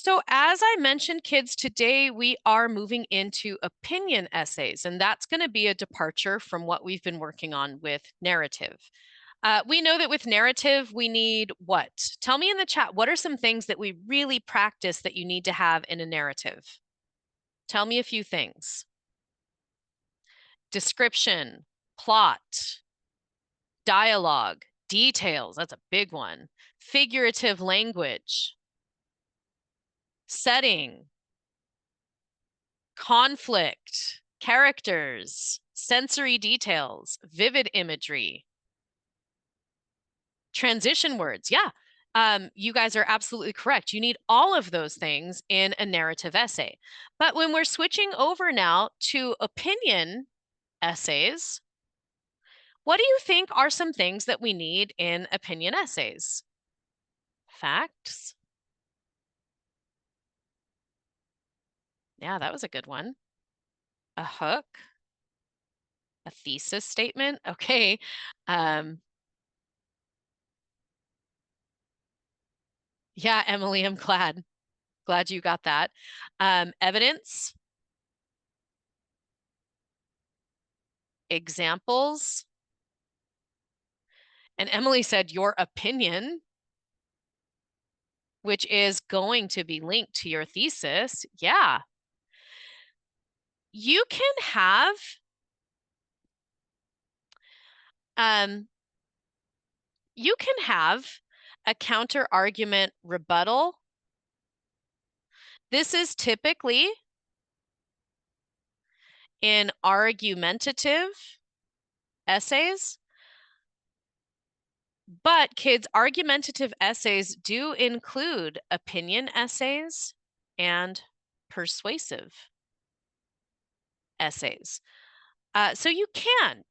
So, as I mentioned, kids, today we are moving into opinion essays, and that's going to be a departure from what we've been working on with narrative. We know that with narrative, we need what? Tell me in the chat, what are some things that we really practice that you need to have in a narrative? Tell me a few things. Description, plot, dialogue, details, that's a big one. Figurative language, setting, conflict, characters, sensory details, vivid imagery, transition words. Yeah, you guys are absolutely correct. You need all of those things in a narrative essay. But when we're switching over now to opinion essays, what do you think are some things that we need in opinion essays? Facts. Yeah, that was a good one. A hook, a thesis statement. Okay. Yeah, Emily, I'm glad you got that. Evidence, examples, and Emily said your opinion, which is going to be linked to your thesis. Yeah. You can have um, you can have a counter argument rebuttal. This is typically in argumentative essays. But kids, argumentative essays do include opinion essays and persuasive essays. So you can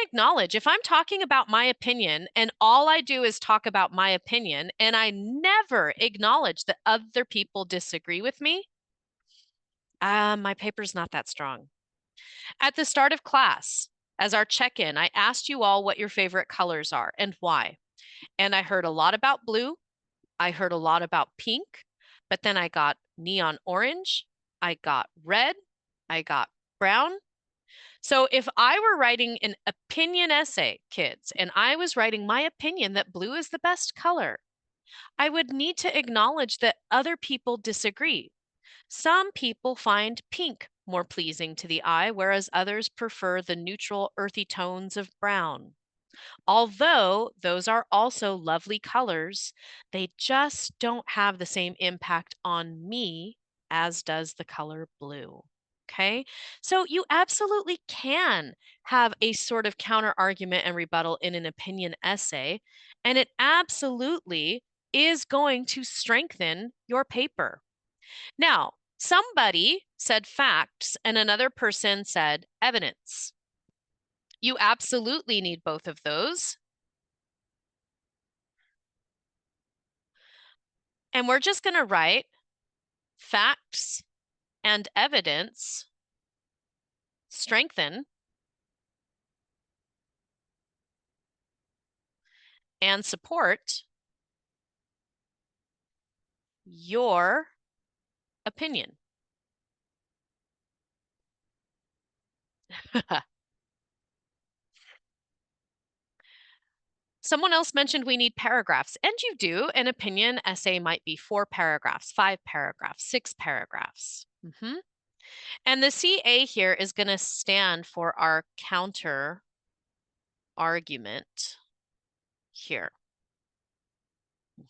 acknowledge if I'm talking about my opinion and all I do is talk about my opinion and I never acknowledge that other people disagree with me, my paper's not that strong. At the start of class, as our check-in, I asked you all what your favorite colors are and why. And I heard a lot about blue. I heard a lot about pink, but then I got neon orange, I got red, I got brown. So if I were writing an opinion essay, kids, and I was writing my opinion that blue is the best color, I would need to acknowledge that other people disagree. Some people find pink more pleasing to the eye, whereas others prefer the neutral, earthy tones of brown. Although those are also lovely colors, they just don't have the same impact on me as does the color blue. Okay, so you absolutely can have a sort of counter argument and rebuttal in an opinion essay, and it absolutely is going to strengthen your paper. Now, somebody said facts and another person said evidence. You absolutely need both of those. And we're just going to write facts and evidence strengthen and support your opinion. Someone else mentioned we need paragraphs, and you do. An opinion essay might be 4 paragraphs, 5 paragraphs, 6 paragraphs. And the CA here is going to stand for our counter argument here.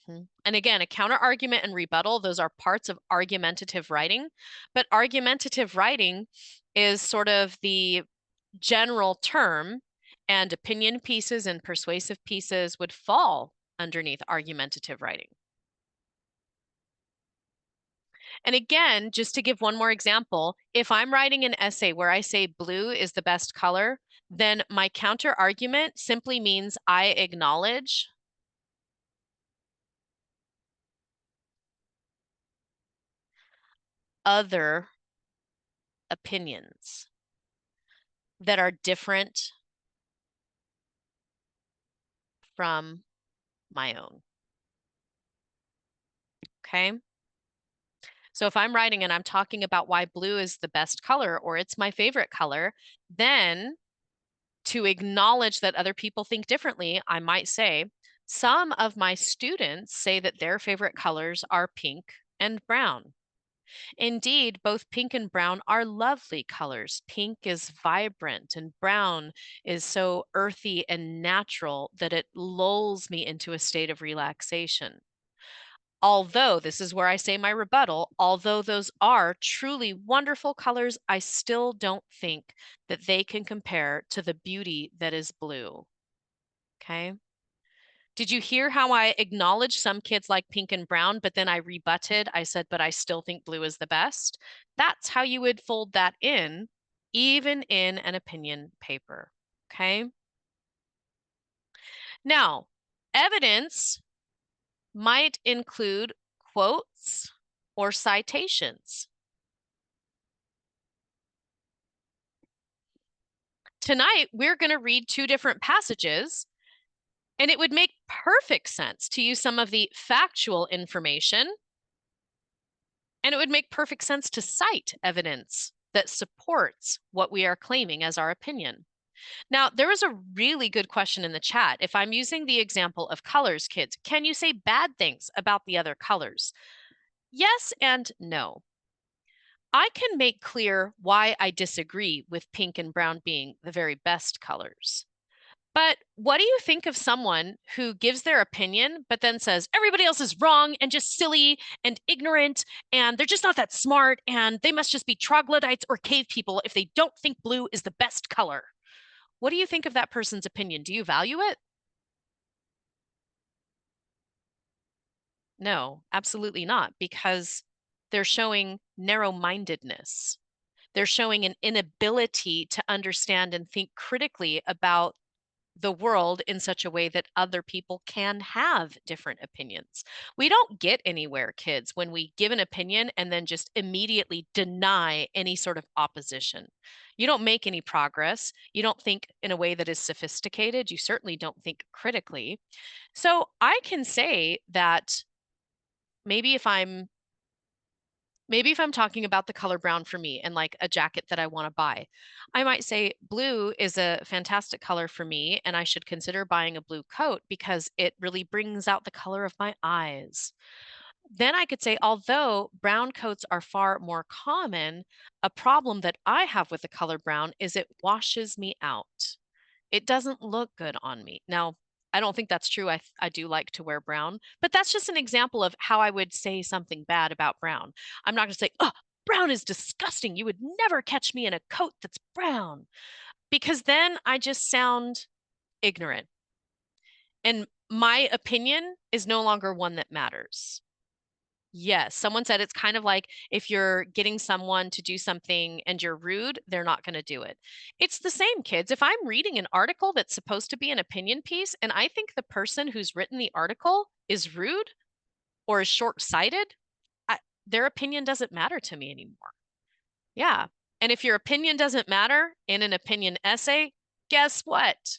And again, a counter argument and rebuttal, those are parts of argumentative writing, but argumentative writing is sort of the general term, and opinion pieces and persuasive pieces would fall underneath argumentative writing. And again, just to give one more example, if I'm writing an essay where I say blue is the best color, then my counter argument simply means I acknowledge other opinions that are different from my own. Okay. So if I'm writing and I'm talking about why blue is the best color or it's my favorite color, then to acknowledge that other people think differently, I might say, some of my students say that their favorite colors are pink and brown. Indeed, both pink and brown are lovely colors. Pink is vibrant, and brown is so earthy and natural that it lulls me into a state of relaxation. Although, this is where I say my rebuttal, although those are truly wonderful colors, I still don't think that they can compare to the beauty that is blue. Okay. Did you hear how I acknowledged some kids like pink and brown, but then I rebutted? I said, but I still think blue is the best. That's how you would fold that in, even in an opinion paper. Okay. Now, evidence might include quotes or citations. Tonight, we're going to read two different passages, and it would make perfect sense to use some of the factual information, and it would make perfect sense to cite evidence that supports what we are claiming as our opinion. Now, there was a really good question in the chat. If I'm using the example of colors, kids, can you say bad things about the other colors? Yes and no. I can make clear why I disagree with pink and brown being the very best colors. But what do you think of someone who gives their opinion, but then says everybody else is wrong and just silly and ignorant, and they're just not that smart, and they must just be troglodytes or cave people if they don't think blue is the best color? What do you think of that person's opinion? Do you value it? No, absolutely not, because they're showing narrow mindedness. They're showing an inability to understand and think critically about the world in such a way that other people can have different opinions. We don't get anywhere, kids, when we give an opinion and then just immediately deny any sort of opposition. You don't make any progress. You don't think in a way that is sophisticated. You certainly don't think critically. So I can say that maybe if I'm maybe if I'm talking about the color brown for me and like a jacket that I want to buy, I might say blue is a fantastic color for me, and I should consider buying a blue coat because it really brings out the color of my eyes. Then I could say, although brown coats are far more common, a problem that I have with the color brown is it washes me out. It doesn't look good on me. Now, I don't think that's true. I do like to wear brown, but that's just an example of how I would say something bad about brown. I'm not going to say, oh, brown is disgusting. You would never catch me in a coat that's brown, because then I just sound ignorant. And my opinion is no longer one that matters. Yes, someone said it's kind of like if you're getting someone to do something and you're rude, they're not going to do it. It's the same, kids. If I'm reading an article that's supposed to be an opinion piece and I think the person who's written the article is rude or is short-sighted, their opinion doesn't matter to me anymore. Yeah. And if your opinion doesn't matter in an opinion essay, guess what?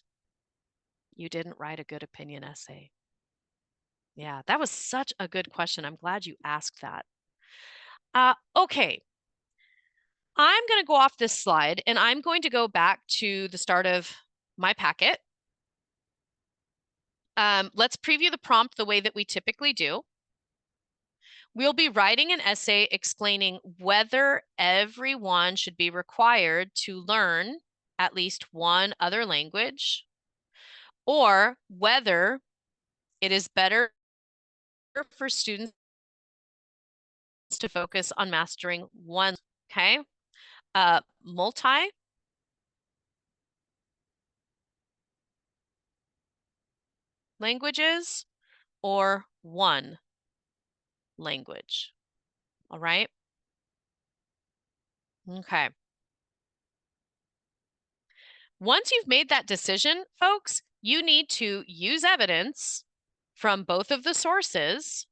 You didn't write a good opinion essay. Yeah, that was such a good question. I'm glad you asked that. Okay, I'm going to go off this slide and I'm going to go back to the start of my packet. Let's preview the prompt the way that we typically do. We'll be writing an essay explaining whether everyone should be required to learn at least one other language, or whether it is better for students to focus on mastering one. Okay, multi languages or one language. All right. Okay. Once you've made that decision, folks, you need to use evidence from both of the sources.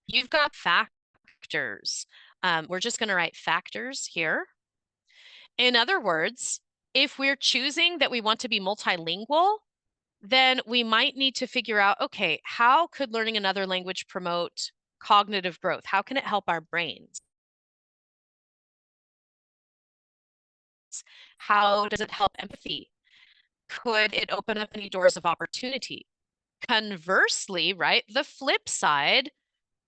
You've got factors. We're just going to write factors here. In other words, if we're choosing that we want to be multilingual, then we might need to figure out, okay, how could learning another language promote cognitive growth? How can it help our brains? How does it help empathy? Could it open up any doors of opportunity? Conversely, right, the flip side,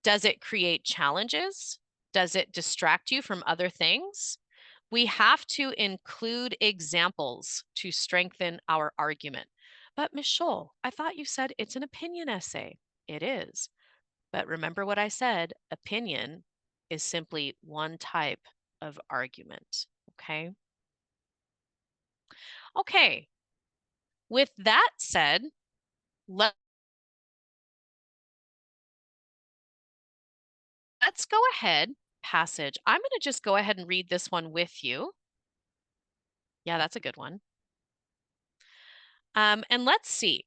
does it create challenges? Does it distract you from other things? We have to include examples to strengthen our argument. But Ms. Scholl, I thought you said it's an opinion essay. It is. But remember what I said, opinion is simply one type of argument, okay? Okay, with that said, let's go ahead, passage. I'm going to just go ahead and read this one with you. Yeah, that's a good one. And let's see.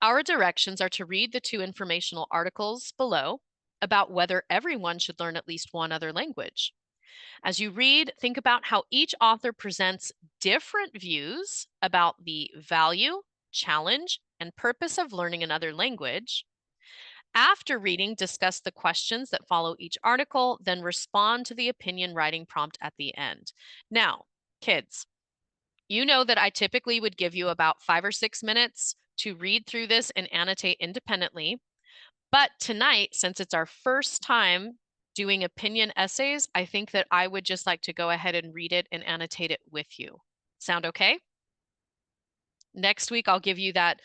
Our directions are to read the two informational articles below about whether everyone should learn at least one other language. As you read, think about how each author presents different views about the value, challenge, and purpose of learning another language. After reading, discuss the questions that follow each article, then respond to the opinion writing prompt at the end. Now, kids, you know that I typically would give you about 5 or 6 minutes to read through this and annotate independently. But tonight, since it's our first time doing opinion essays, I think that I would just like to go ahead and read it and annotate it with you. Sound okay? Next week, I'll give you that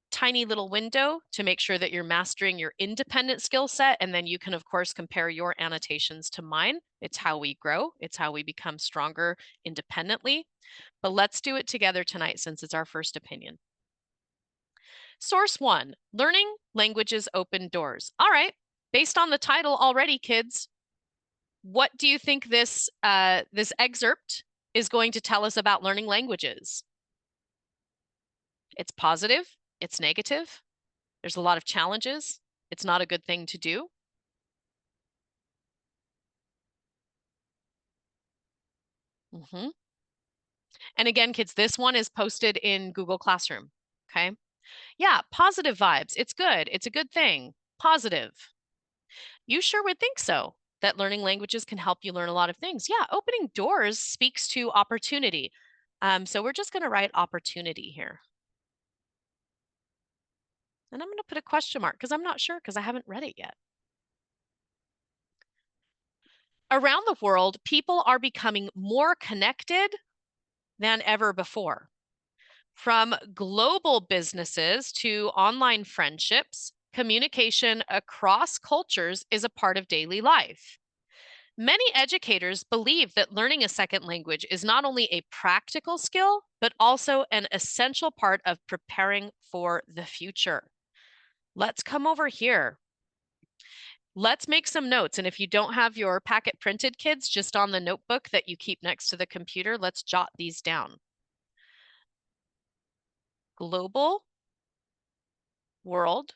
tiny little window to make sure that you're mastering your independent skill set. And then you can, of course, compare your annotations to mine. It's how we grow. It's how we become stronger independently. But let's do it together tonight since it's our first opinion. Source 1, learning languages open doors. All right, based on the title already, kids, what do you think this excerpt is going to tell us about learning languages? It's positive, it's negative, there's a lot of challenges, it's not a good thing to do. And again, kids, this one is posted in Google Classroom, okay? Yeah, positive vibes, it's good, it's a good thing, positive. You sure would think so, that learning languages can help you learn a lot of things. Yeah, opening doors speaks to opportunity. So we're just going to write opportunity here. And I'm going to put a question mark because I'm not sure because I haven't read it yet. Around the world, people are becoming more connected than ever before. From global businesses to online friendships, communication across cultures is a part of daily life. Many educators believe that learning a second language is not only a practical skill, but also an essential part of preparing for the future. Let's come over here. Let's make some notes. And if you don't have your packet printed, kids, just on the notebook that you keep next to the computer, let's jot these down. Global, world,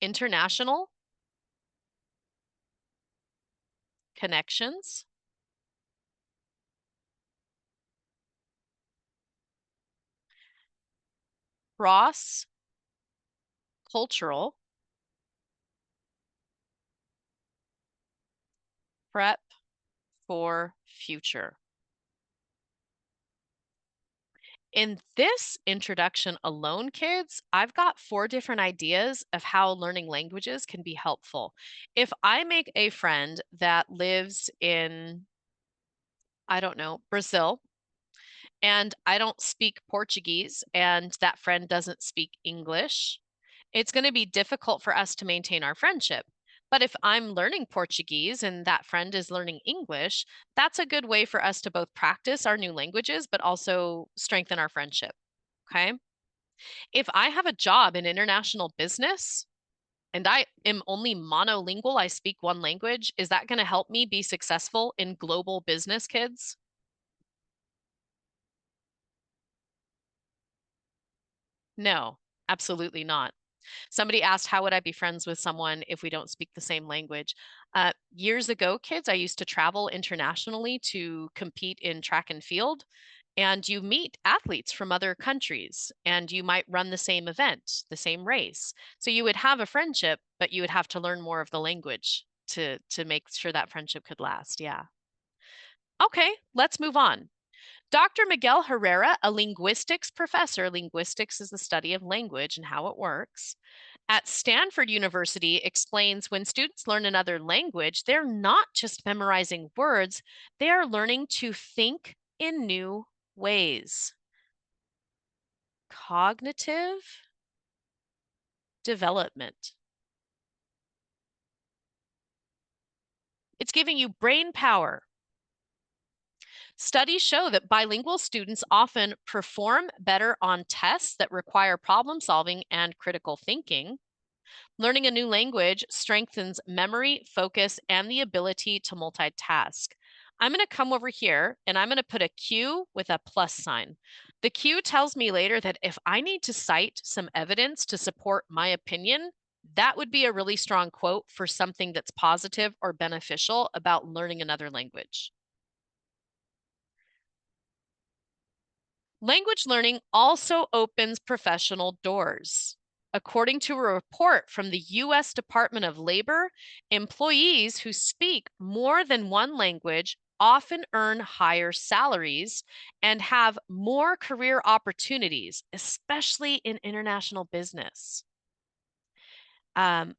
international, connections, cross, cultural, prep for future. In this introduction alone, kids, I've got 4 different ideas of how learning languages can be helpful. If I make a friend that lives in, I don't know, Brazil, and I don't speak Portuguese, and that friend doesn't speak English, it's going to be difficult for us to maintain our friendship. But if I'm learning Portuguese and that friend is learning English, that's a good way for us to both practice our new languages, but also strengthen our friendship. Okay. If I have a job in international business and I am only monolingual, I speak one language, is that going to help me be successful in global business, kids? No, absolutely not. Somebody asked, how would I be friends with someone if we don't speak the same language? Years ago, kids, I used to travel internationally to compete in track and field. And you meet athletes from other countries, and you might run the same event, the same race. So you would have a friendship, but you would have to learn more of the language to make sure that friendship could last. Yeah. Okay, let's move on. Dr. Miguel Herrera, a linguistics professor, linguistics is the study of language and how it works, at Stanford University explains when students learn another language, they're not just memorizing words, they are learning to think in new ways. Cognitive development. It's giving you brain power. Studies show that bilingual students often perform better on tests that require problem solving and critical thinking. Learning a new language strengthens memory, focus, and the ability to multitask. I'm going to come over here and I'm going to put a Q with a plus sign. The Q tells me later that if I need to cite some evidence to support my opinion, that would be a really strong quote for something that's positive or beneficial about learning another language. Language learning also opens professional doors. According to a report from the US Department of Labor, employees who speak more than one language often earn higher salaries and have more career opportunities, especially in international business. Um,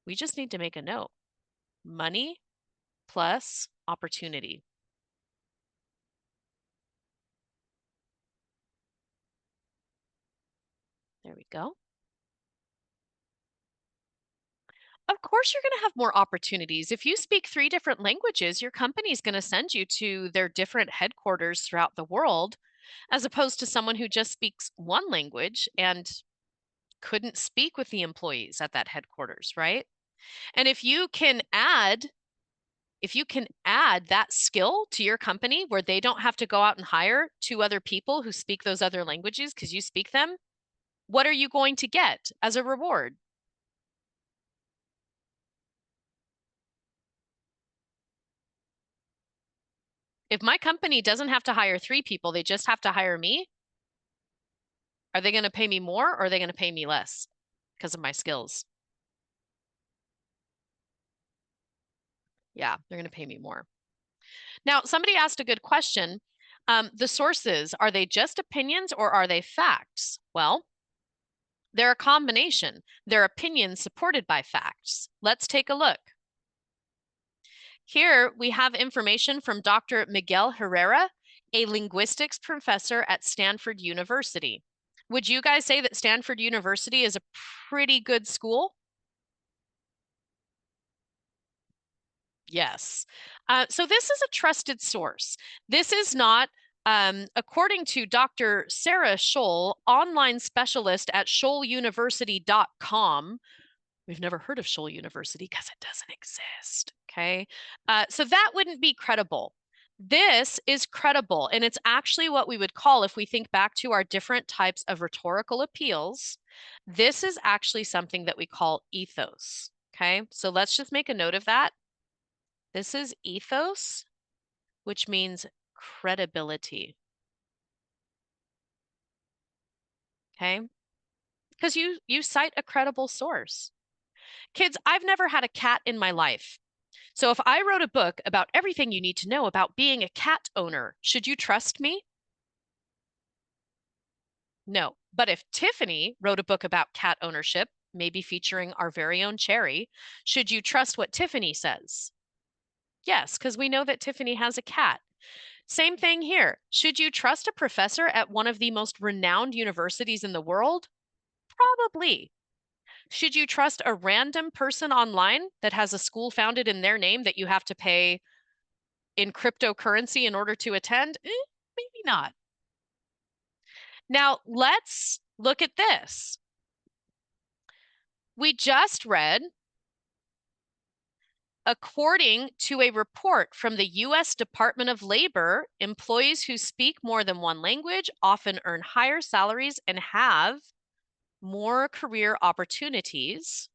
we just need to make a note. Money plus opportunity. There we go. Of course, you're going to have more opportunities. If you speak 3 different languages, your company is going to send you to their different headquarters throughout the world, as opposed to someone who just speaks one language and couldn't speak with the employees at that headquarters, right? And if you can add that skill to your company where they don't have to go out and hire 2 other people who speak those other languages because you speak them, what are you going to get as a reward? If my company doesn't have to hire 3 people, they just have to hire me, are they going to pay me more or are they going to pay me less because of my skills? Yeah, they're going to pay me more. Now, somebody asked a good question. The sources, are they just opinions or are they facts? Well, they're a combination. They're opinions supported by facts. Let's take a look. Here we have information from Dr. Miguel Herrera, a linguistics professor at Stanford University. Would you guys say that Stanford University is a pretty good school? Yes. So this is a trusted source. This is not, according to Dr. Sarah Scholl, online specialist at scholluniversity.com. We've never heard of Scholl University because it doesn't exist. Okay. So that wouldn't be credible. This is credible, and it's actually what we would call, if we think back to our different types of rhetorical appeals, this is actually something that we call ethos. Okay. So let's just make a note of that. This is ethos, which means credibility. Okay. Because you cite a credible source. Kids, I've never had a cat in my life. So if I wrote a book about everything you need to know about being a cat owner, should you trust me? No. But if Tiffany wrote a book about cat ownership, maybe featuring our very own Cherry, should you trust what Tiffany says? Yes, because we know that Tiffany has a cat. Same thing here. Should you trust a professor at one of the most renowned universities in the world? Probably. Should you trust a random person online that has a school founded in their name that you have to pay in cryptocurrency in order to attend? Maybe not. Now, let's look at this. We just read, according to a report from the US Department of Labor, employees who speak more than one language often earn higher salaries and have more career opportunities.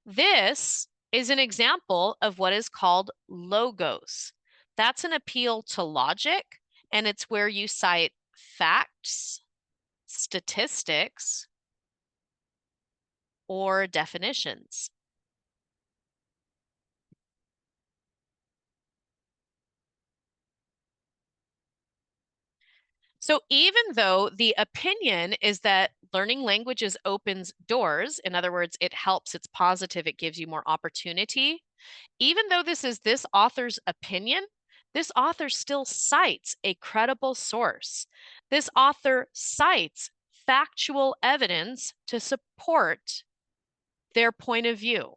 This is an example of what is called logos. That's an appeal to logic, and it's where you cite facts, statistics, or definitions. So even though the opinion is that learning languages opens doors, in other words, it helps, it's positive, it gives you more opportunity, even though this is this author's opinion, this author still cites a credible source. This author cites factual evidence to support their point of view.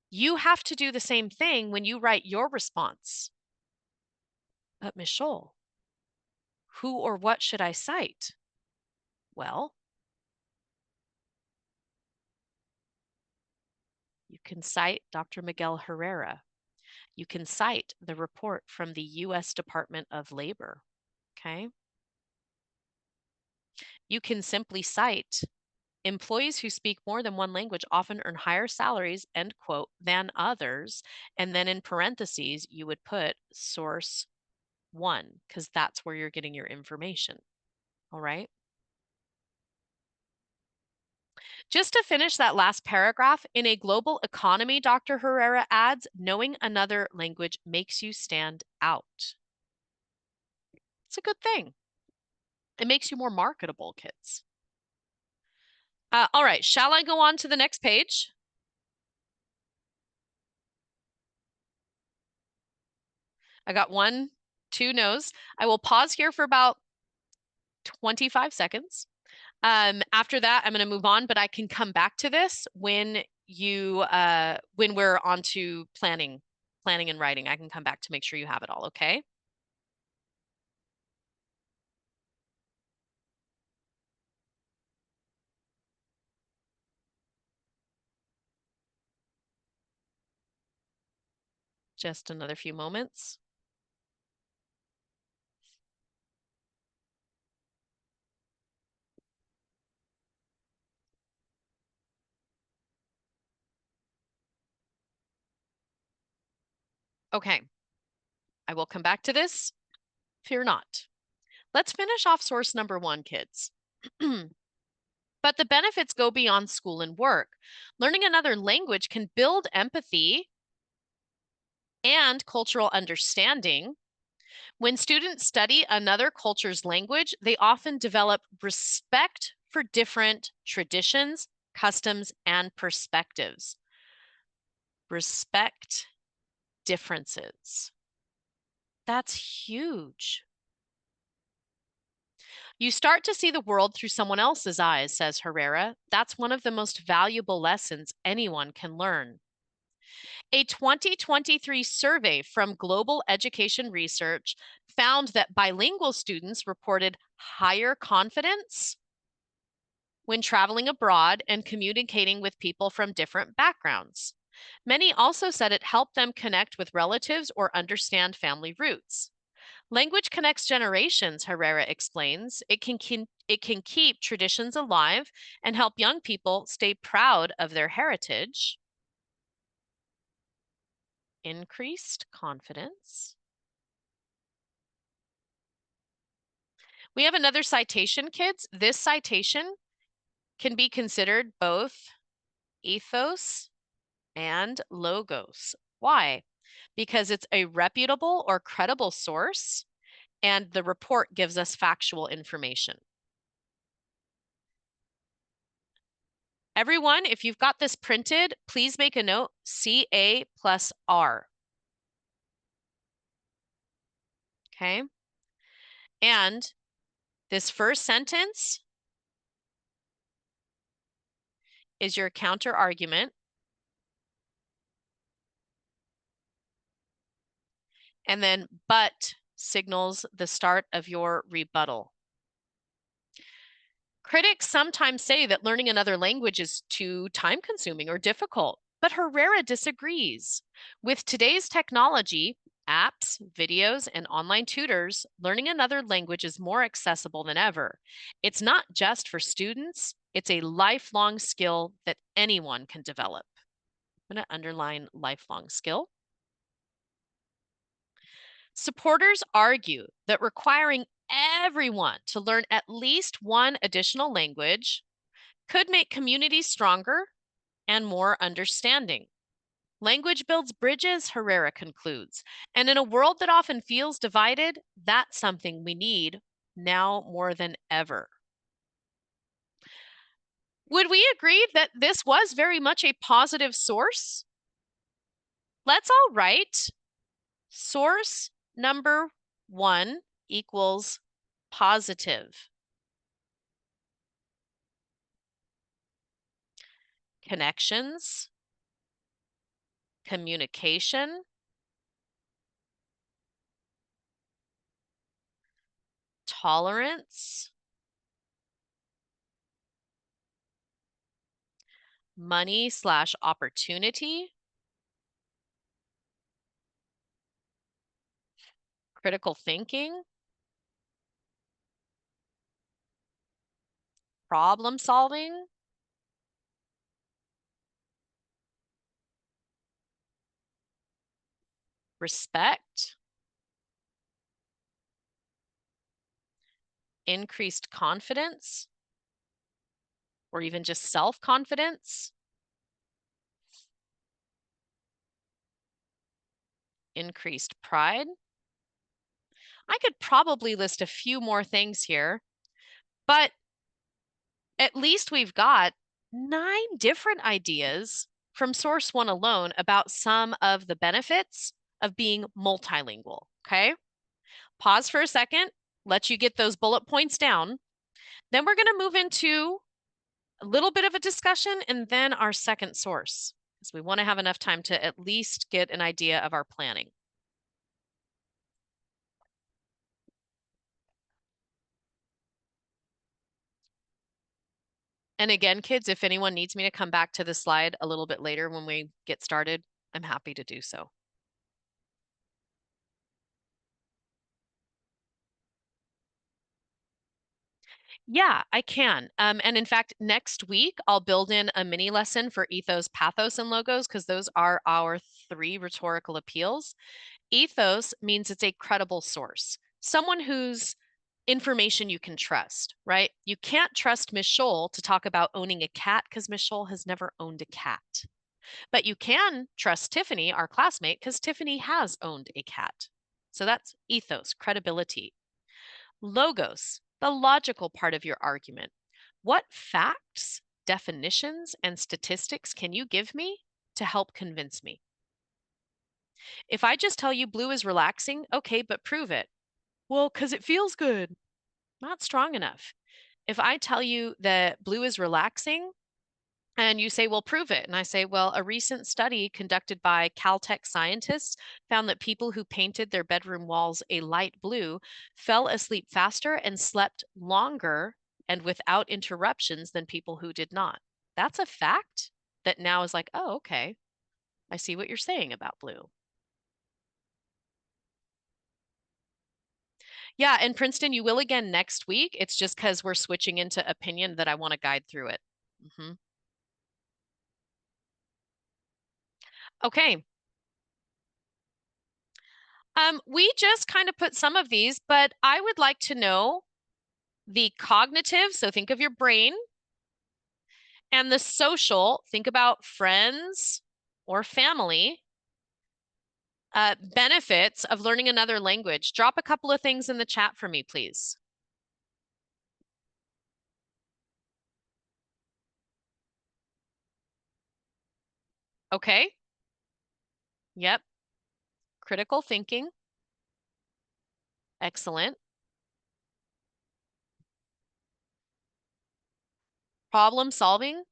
You have to do the same thing when you write your response. But Ms. Scholl, who or what should I cite? Well, you can cite Dr. Miguel Herrera. You can cite the report from the US Department of Labor, okay? You can simply cite employees who speak more than one language often earn higher salaries, end quote, than others. And then in parentheses, you would put source one, because that's where you're getting your information. All right. Just to finish that last paragraph, in a global economy, Dr. Herrera adds, knowing another language makes you stand out. It's a good thing. It makes you more marketable, kids. All right, shall I go on to the next page? I got 1, 2 no's. I will pause here for about 25 seconds. After that, I'm going to move on, but I can come back to this when we're on to planning and writing. I can come back to make sure you have it all, okay? Just another few moments. Okay, I will come back to this. Fear not. Let's finish off source number 1, kids. But the benefits go beyond school and work. Learning another language can build empathy and cultural understanding. When students study another culture's language, they often develop respect for different traditions, customs, and perspectives. Respect differences. That's huge. You start to see the world through someone else's eyes, says Herrera. That's one of the most valuable lessons anyone can learn. A 2023 survey from Global Education Research found that bilingual students reported higher confidence when traveling abroad and communicating with people from different backgrounds. Many also said it helped them connect with relatives or understand family roots. Language connects generations, Herrera explains. It can keep traditions alive and help young people stay proud of their heritage. Increased confidence. We have another citation, kids. This citation can be considered both ethos and logos. Why? Because it's a reputable or credible source, and the report gives us factual information. Everyone, if you've got this printed, please make a note, CA plus R. Okay? And this first sentence is your counter argument. And then but signals the start of your rebuttal. Critics sometimes say that learning another language is too time-consuming or difficult, but Herrera disagrees. With today's technology, Apps, videos, and online tutors, learning another language is more accessible than ever. It's not just for students, it's a lifelong skill that anyone can develop. I'm going to underline lifelong skill. Supporters argue that requiring everyone to learn at least one additional language could make communities stronger and more understanding. Language builds bridges, Herrera concludes. And in a world that often feels divided, that's something we need now more than ever. Would we agree that this was very much a positive source? Let's all write source number 1 equals positive. Connections, communication, tolerance, money/opportunity, critical thinking, problem solving, respect, increased confidence, or even just self-confidence, increased pride. I could probably list a few more things here, but at least we've got 9 different ideas from source 1 alone about some of the benefits of being multilingual, okay? Pause for a second, let you get those bullet points down. Then we're going to move into a little bit of a discussion and then our second source, because we want to have enough time to at least get an idea of our planning. And again, kids, if anyone needs me to come back to the slide a little bit later when we get started, I'm happy to do so. Yeah, I can. And in fact, next week, I'll build in a mini lesson for ethos, pathos, and logos, because those are our 3 rhetorical appeals. Ethos means it's a credible source, someone whose information you can trust, right? You can't trust Miss Scholl to talk about owning a cat because Miss Scholl has never owned a cat. But you can trust Tiffany, our classmate, because Tiffany has owned a cat. So that's ethos, credibility. Logos, the logical part of your argument. What facts, definitions, and statistics can you give me to help convince me? If I just tell you blue is relaxing, okay, but prove it. Well, because it feels good. Not strong enough. If I tell you that blue is relaxing and you say, well, prove it. And I say, well, a recent study conducted by Caltech scientists found that people who painted their bedroom walls a light blue fell asleep faster and slept longer and without interruptions than people who did not. That's a fact that now is like, oh, okay, I see what you're saying about blue. Yeah, and Princeton, you will again next week. It's just because we're switching into opinion that I want to guide through it. Okay. We just kind of put some of these, but I would like to know the cognitive, so think of your brain, and the social, think about friends or family, benefits of learning another language. Drop a couple of things in the chat for me, please. Okay. Yep. Critical thinking. Excellent. Problem solving.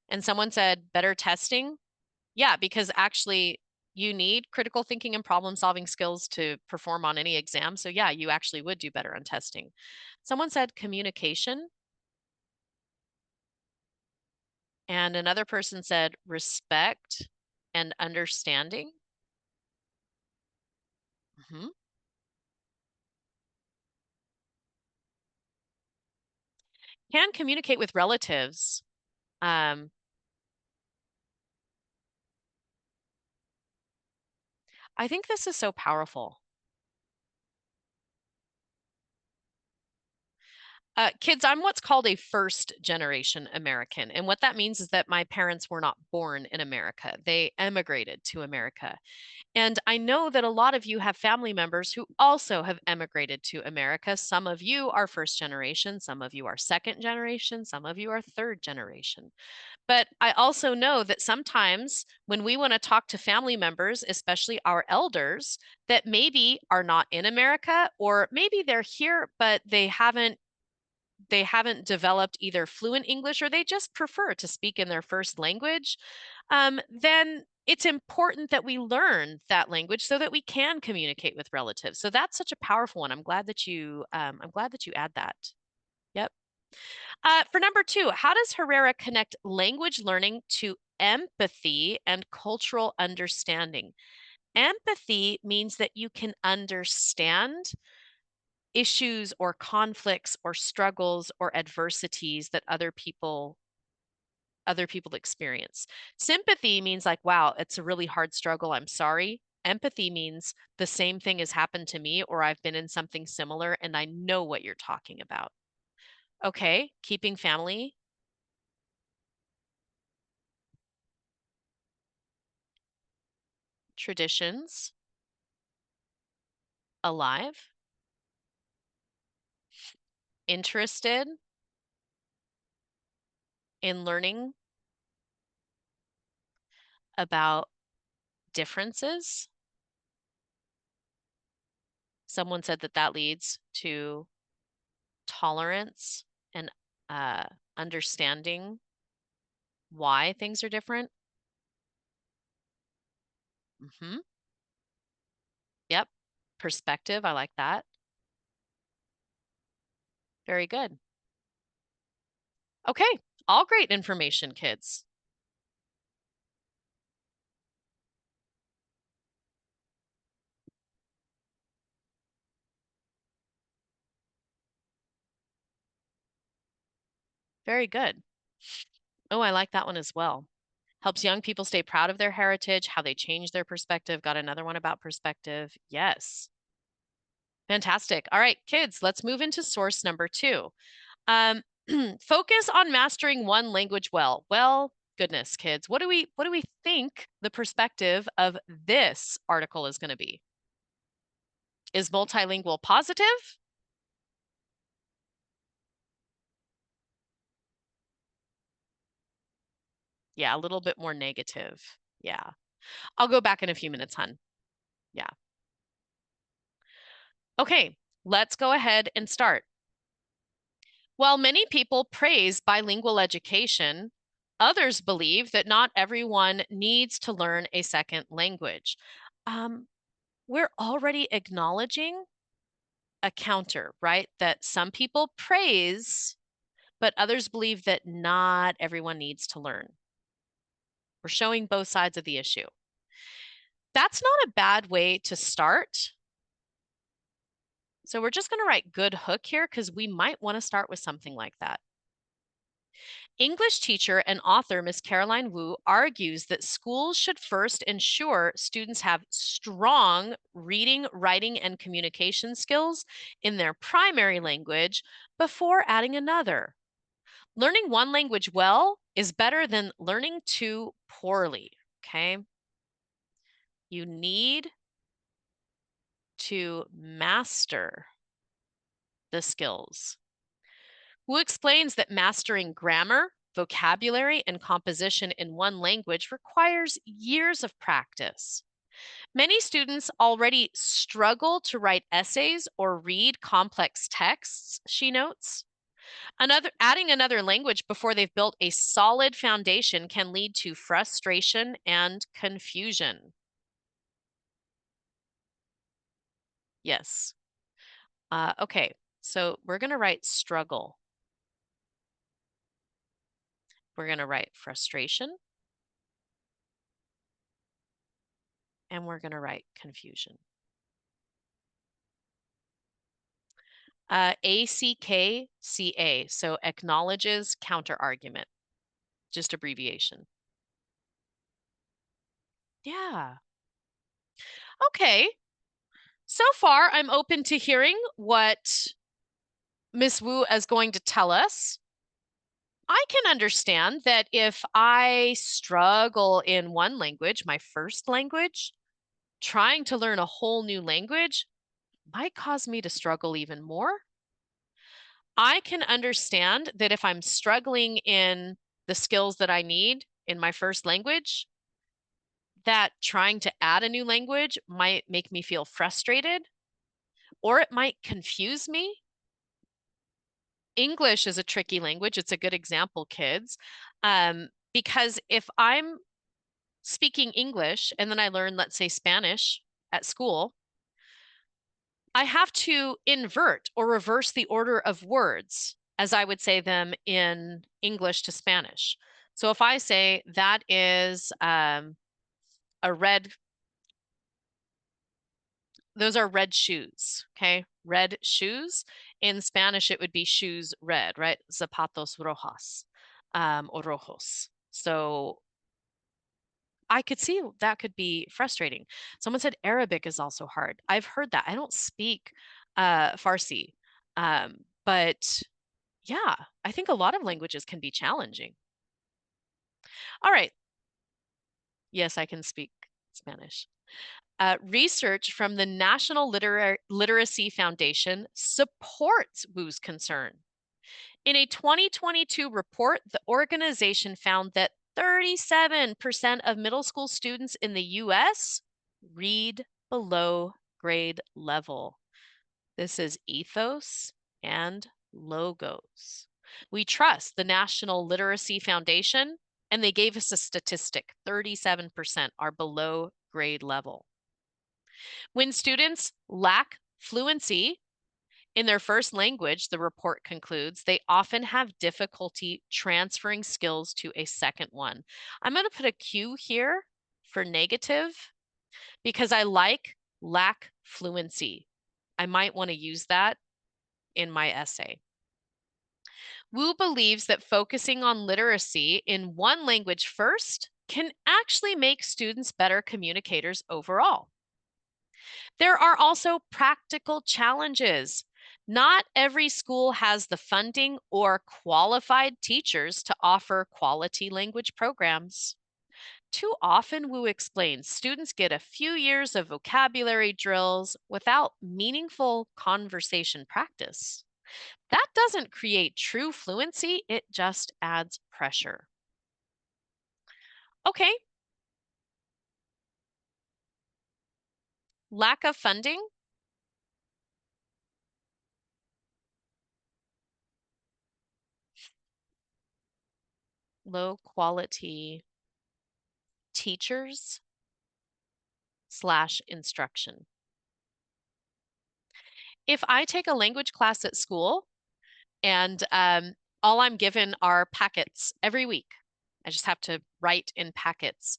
And someone said better testing. Yeah, because actually you need critical thinking and problem solving skills to perform on any exam. So yeah, you actually would do better on testing. Someone said communication. And another person said respect. and understanding. Mhm. Can communicate with relatives. Um, I think this is so powerful. Kids, I'm what's called a first generation American. And what that means is that my parents were not born in America. They emigrated to America. And I know that a lot of you have family members who also have emigrated to America. Some of you are first generation, some of you are second generation, some of you are third generation. But I also know that sometimes when we want to talk to family members, especially our elders, that maybe are not in America, or maybe they're here, but they haven't developed either fluent English or they just prefer to speak in their first language, then it's important that we learn that language so that we can communicate with relatives. So that's such a powerful one. I'm glad that you add that. Yep. For number two, how does Herrera connect language learning to empathy and cultural understanding? Empathy means that you can understand issues or conflicts or struggles or adversities that other people experience. Sympathy means like, wow, it's a really hard struggle. I'm sorry. Empathy means the same thing has happened to me or I've been in something similar and I know what you're talking about. Okay, keeping family traditions alive, interested in learning about differences. Someone said that that leads to tolerance and uh, understanding why things are different. Hmm. Yep. Perspective. I like that. Very good. Okay. All great information, kids. Very good. Oh, I like that one as well. Helps young people stay proud of their heritage, how they change their perspective. Got another one about perspective. Yes. Fantastic. All right, kids, let's move into source number two. Um, focus on mastering one language well. Well, goodness, kids, what do we think the perspective of this article is going to be? Is multilingual positive? Yeah, a little bit more negative. Yeah. I'll go back in a few minutes, hun. Yeah. Okay, let's go ahead and start. While many people praise bilingual education, others believe that not everyone needs to learn a second language. Um, we're already acknowledging a counter, right? That some people praise, but others believe that not everyone needs to learn. We're showing both sides of the issue. That's not a bad way to start. So we're just going to write good hook here because we might want to start with something like that. English teacher and author Miss Caroline Wu argues that schools should first ensure students have strong reading, writing, and communication skills in their primary language before adding another. Learning one language well is better than learning two poorly. Okay. You need to master the skills. Wu explains that mastering grammar, vocabulary, and composition in one language requires years of practice. Many students already struggle to write essays or read complex texts, she notes. Adding another language before they've built a solid foundation can lead to frustration and confusion. Yes. Okay, so we're going to write struggle. We're going to write frustration. and we're going to write confusion. ACKCA, so acknowledges counter-argument, just abbreviation. Yeah. Okay. So far, I'm open to hearing what Miss Wu is going to tell us. I can understand that if I struggle in one language, my first language, trying to learn a whole new language might cause me to struggle even more. I can understand that if I'm struggling in the skills that I need in my first language, that trying to add a new language might make me feel frustrated, or it might confuse me. English is a tricky language. It's a good example, kids, because if I'm speaking English and then I learn, let's say, Spanish at school, I have to invert or reverse the order of words as I would say them in English to Spanish. So if I say that is a red, those are red shoes, okay? Red shoes. In Spanish, it would be shoes red, right? Zapatos rojas, or rojos. So I could see that could be frustrating. Someone said Arabic is also hard. I've heard that. I don't speak Farsi, but yeah, I think a lot of languages can be challenging. All right. Yes, I can speak Spanish. Research from the National Literacy Foundation supports Wu's concern. In a 2022 report, the organization found that 37% of middle school students in the US read below grade level. This is ethos and logos. We trust the National Literacy Foundation, and they gave us a statistic 37% are below grade level. When students lack fluency in their first language, the report concludes, they often have difficulty transferring skills to a second one. I'm going to put a Q here for negative because I like lack fluency. I might want to use that in my essay. Wu believes that focusing on literacy in one language first can actually make students better communicators overall. There are also practical challenges. Not every school has the funding or qualified teachers to offer quality language programs. Too often, Wu explains, students get a few years of vocabulary drills without meaningful conversation practice. That doesn't create true fluency, it just adds pressure. Okay, lack of funding. Low quality teachers / instruction. If I take a language class at school and all I'm given are packets every week, I just have to write in packets.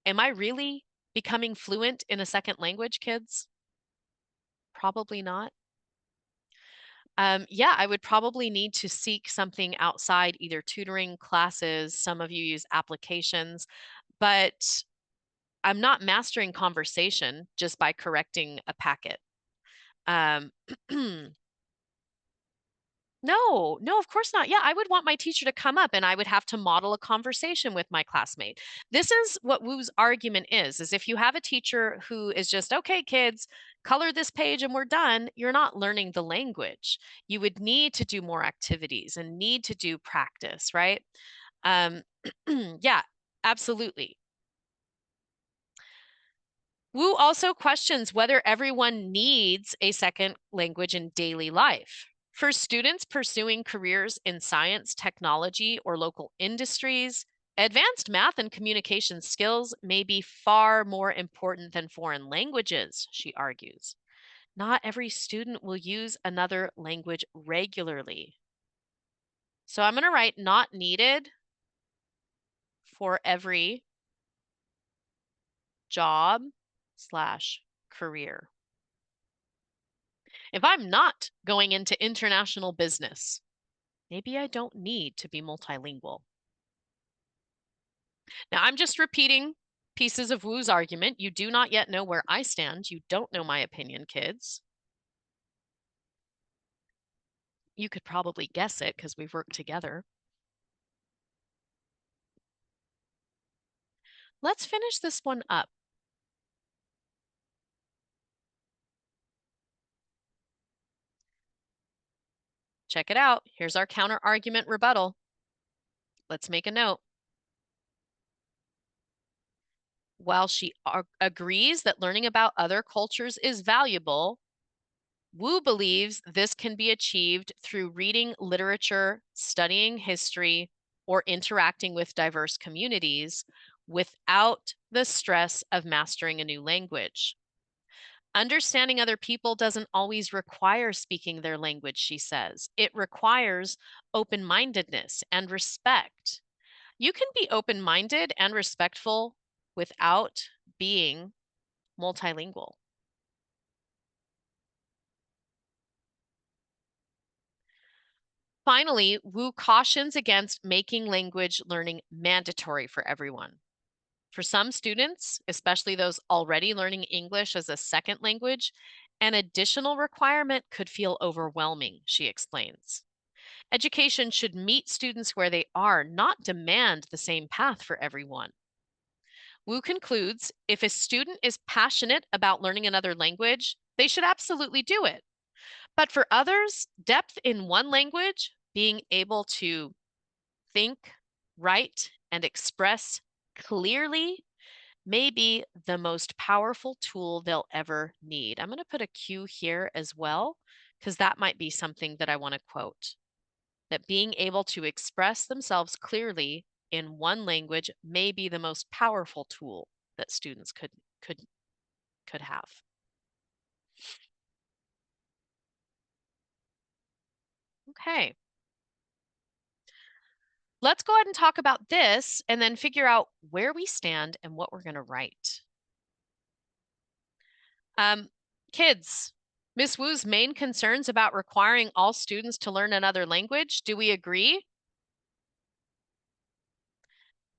Am I really becoming fluent in a second language, kids? Probably not. Yeah, I would probably need to seek something outside, either tutoring classes, some of you use applications, but I'm not mastering conversation just by correcting a packet. Um, No, no, of course not. Yeah, I would want my teacher to come up and I would have to model a conversation with my classmate. This is what Wu's argument is if you have a teacher who is just, okay, kids, color this page and we're done, you're not learning the language. You would need to do more activities and need to do practice, right? Um, yeah, absolutely. Wu also questions whether everyone needs a second language in daily life. For students pursuing careers in science, technology, or local industries, advanced math and communication skills may be far more important than foreign languages, she argues. Not every student will use another language regularly. So I'm going to write not needed for every job slash career. If I'm not going into international business, maybe I don't need to be multilingual. Now, I'm just repeating pieces of Wu's argument. You do not yet know where I stand. You don't know my opinion, kids. You could probably guess it because we've worked together. Let's finish this one up. Check it out. Here's our counter argument rebuttal. Let's make a note. While she agrees that learning about other cultures is valuable, Wu believes this can be achieved through reading literature, studying history, or interacting with diverse communities without the stress of mastering a new language. Understanding other people doesn't always require speaking their language, she says. It requires open-mindedness and respect. You can be open-minded and respectful without being multilingual. Finally, Wu cautions against making language learning mandatory for everyone. For some students, especially those already learning English as a second language, an additional requirement could feel overwhelming, she explains. Education should meet students where they are, not demand the same path for everyone. Wu concludes, if a student is passionate about learning another language, they should absolutely do it. But for others, depth in one language, being able to think, write, and express clearly may be the most powerful tool they'll ever need. I'm going to put a cue here as well, because that might be something that I want to quote. That being able to express themselves clearly in one language may be the most powerful tool that students could have. Okay. Let's go ahead and talk about this and then figure out where we stand and what we're going to write. Kids, Miss Wu's main concerns about requiring all students to learn another language, do we agree?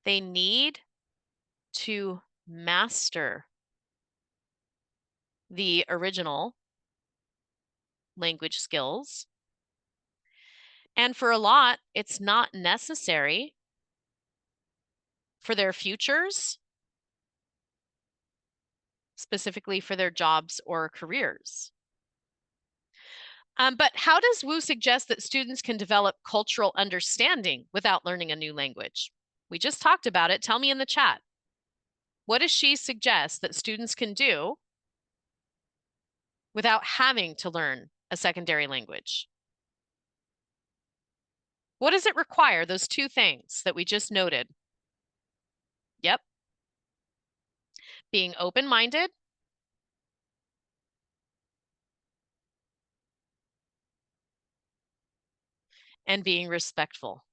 They need to master the original language skills. And for a lot, it's not necessary for their futures, specifically for their jobs or careers. But how does Wu suggest that students can develop cultural understanding without learning a new language? We just talked about it. Tell me in the chat. What does she suggest that students can do without having to learn a secondary language? What does it require, those two things that we just noted? Yep. Being open-minded and being respectful.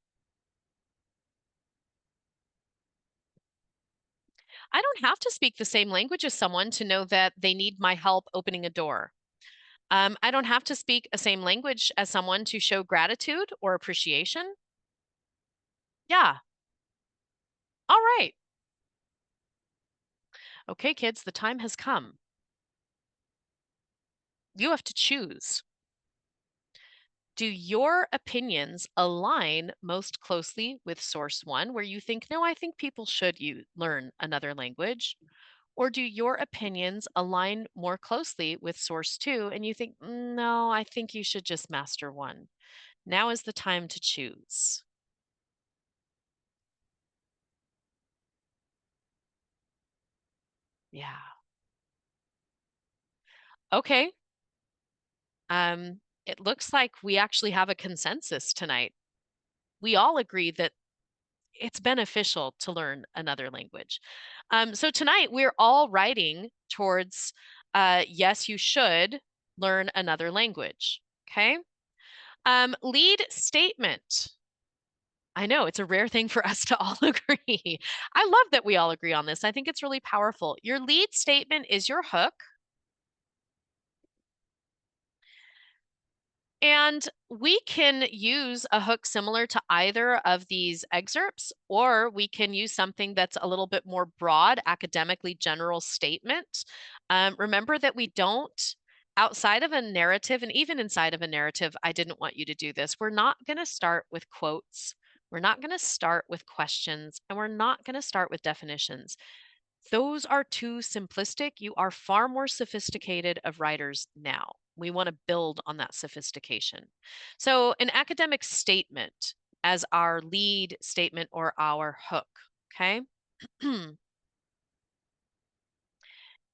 I don't have to speak the same language as someone to know that they need my help opening a door. I don't have to speak a same language as someone to show gratitude or appreciation. Yeah. All right. Okay, kids, the time has come. You have to choose. Do your opinions align most closely with source one, where you think, no, I think people should learn another language? Or do your opinions align more closely with source two, and you think, no, I think you should just master one? Now is the time to choose. Yeah. Okay. It looks like we actually have a consensus tonight. We all agree that it's beneficial to learn another language. So tonight we're all writing towards, yes, you should learn another language. Okay. Lead statement. I know it's a rare thing for us to all agree. I love that we all agree on this. I think it's really powerful. Your lead statement is your hook. And we can use a hook similar to either of these excerpts, or we can use something that's a little bit more broad, academically general statement. Remember that we don't, outside of a narrative, and even inside of a narrative, I didn't want you to do this. We're not going to start with quotes. We're not going to start with questions, and we're not going to start with definitions. Those are too simplistic. You are far more sophisticated of writers now. We want to build on that sophistication. So, an academic statement as our lead statement or our hook, okay?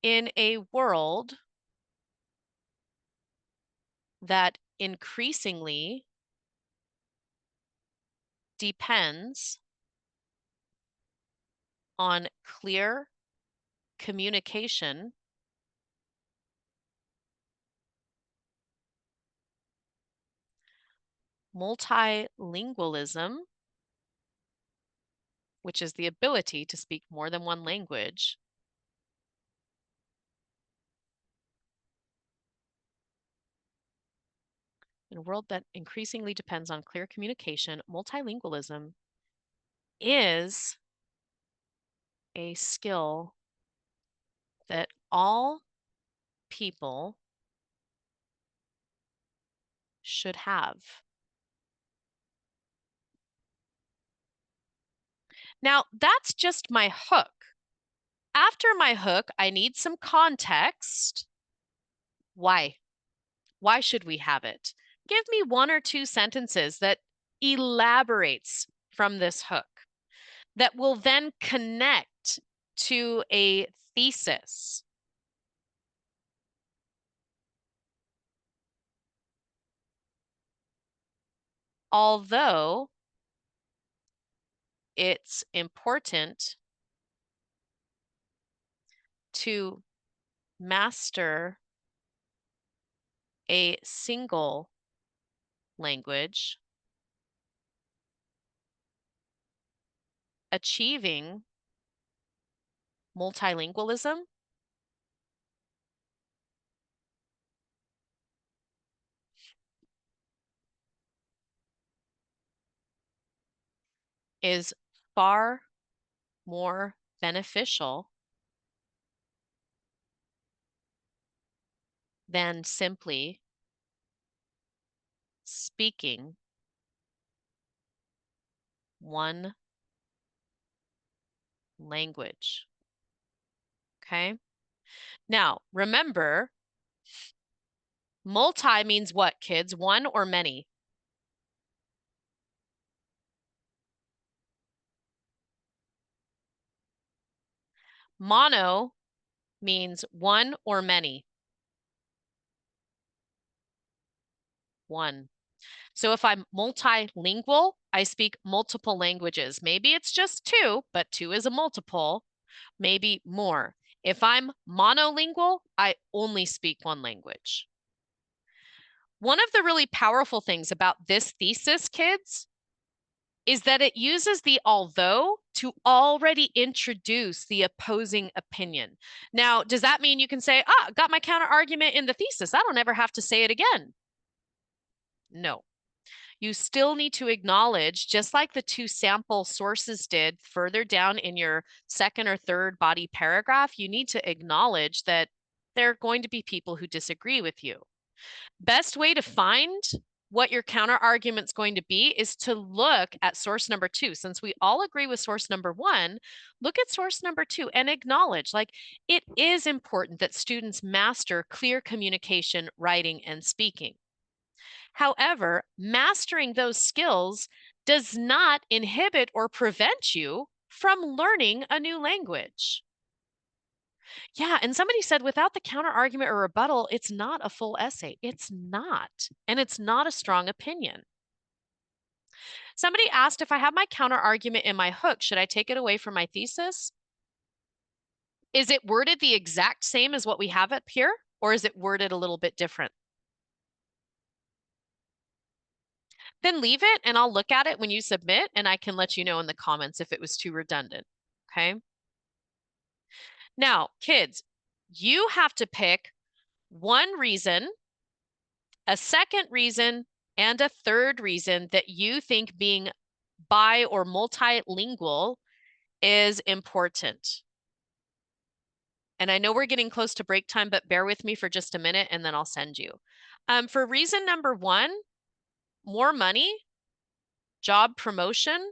In a world that increasingly depends on clear communication, multilingualism, which is the ability to speak more than one language, in a world that increasingly depends on clear communication, multilingualism is a skill that all people should have. Now, that's just my hook. After my hook, I need some context. Why? Why should we have it? Give me one or two sentences that elaborates from this hook that will then connect to a thesis. Although it's important to master a single language, achieving multilingualism is far more beneficial than simply speaking one language. Okay. Now, remember, multi means what, kids? One or many? Mono means one or many. One. So if I'm multilingual, I speak multiple languages. Maybe it's just two, but two is a multiple, maybe more. If I'm monolingual, I only speak one language. One of the really powerful things about this thesis, kids, is that it uses the although to already introduce the opposing opinion. Now, does that mean you can say, got my counter argument in the thesis? I don't ever have to say it again. No. You still need to acknowledge, just like the two sample sources did further down in your second or third body paragraph, you need to acknowledge that there are going to be people who disagree with you. Best way to find what your counter argument's going to be is to look at source number two. Since we all agree with source number one, look at source number two and acknowledge, like, it is important that students master clear communication, writing, and speaking. However, mastering those skills does not inhibit or prevent you from learning a new language. Yeah, and somebody said without the counter argument or rebuttal, it's not a full essay. It's not, and it's not a strong opinion. Somebody asked if I have my counter argument in my hook, should I take it away from my thesis? Is it worded the exact same as what we have up here, or is it worded a little bit different? Then leave it and I'll look at it when you submit and I can let you know in the comments if it was too redundant. Okay. Now, kids, you have to pick one reason, a second reason, and a third reason that you think being bi or multilingual is important. And I know we're getting close to break time, but bear with me for just a minute and then I'll send you. For reason number one, more money, job promotion,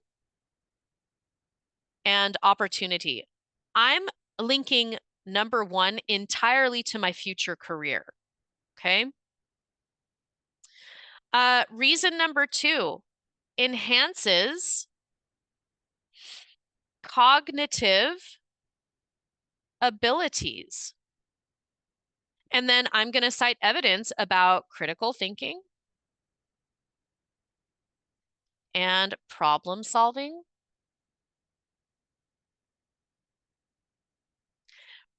and opportunity. I'm linking number one entirely to my future career. Okay. Reason number two, enhances cognitive abilities. And then I'm going to cite evidence about critical thinking and problem solving.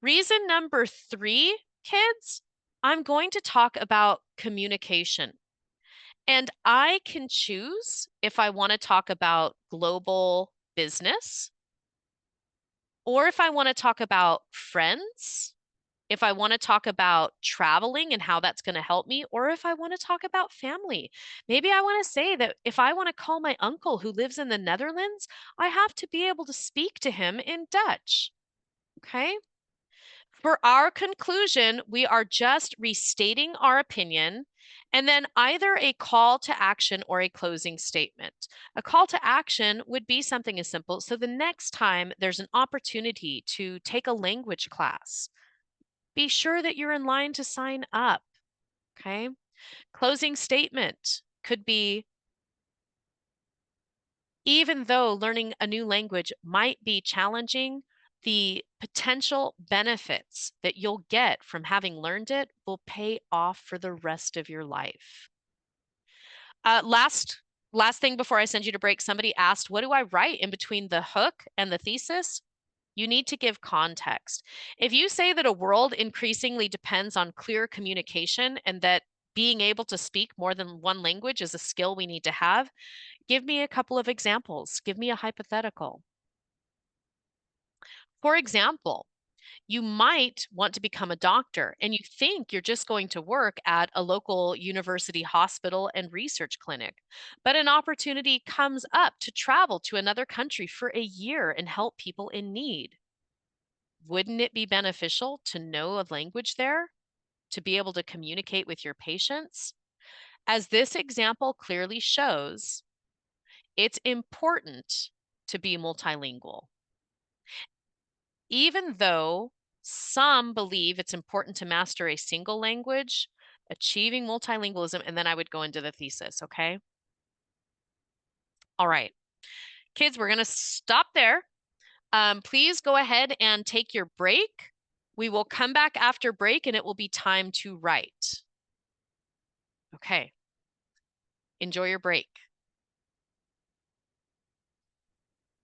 Reason number three, kids, I'm going to talk about communication. And I can choose if I want to talk about global business or if I want to talk about friends, if I want to talk about traveling and how that's going to help me, or if I want to talk about family. Maybe I want to say that if I want to call my uncle who lives in the Netherlands, I have to be able to speak to him in Dutch. Okay. For our conclusion, we are just restating our opinion and then either a call to action or a closing statement. A call to action would be something as simple. So the next time there's an opportunity to take a language class, be sure that you're in line to sign up. Okay. Closing statement could be, even though learning a new language might be challenging, the potential benefits that you'll get from having learned it will pay off for the rest of your life. Last thing before I send you to break, somebody asked, what do I write in between the hook and the thesis? You need to give context. If you say that a world increasingly depends on clear communication and that being able to speak more than one language is a skill we need to have, give me a couple of examples. Give me a hypothetical. For example, you might want to become a doctor and you think you're just going to work at a local university hospital and research clinic, but an opportunity comes up to travel to another country for a year and help people in need. Wouldn't it be beneficial to know a language there to be able to communicate with your patients? As this example clearly shows, it's important to be multilingual. Even though some believe it's important to master a single language, achieving multilingualism, and then I would go into the thesis, okay? All right, kids, we're going to stop there. Please go ahead and take your break. We will come back after break and it will be time to write. Okay, enjoy your break.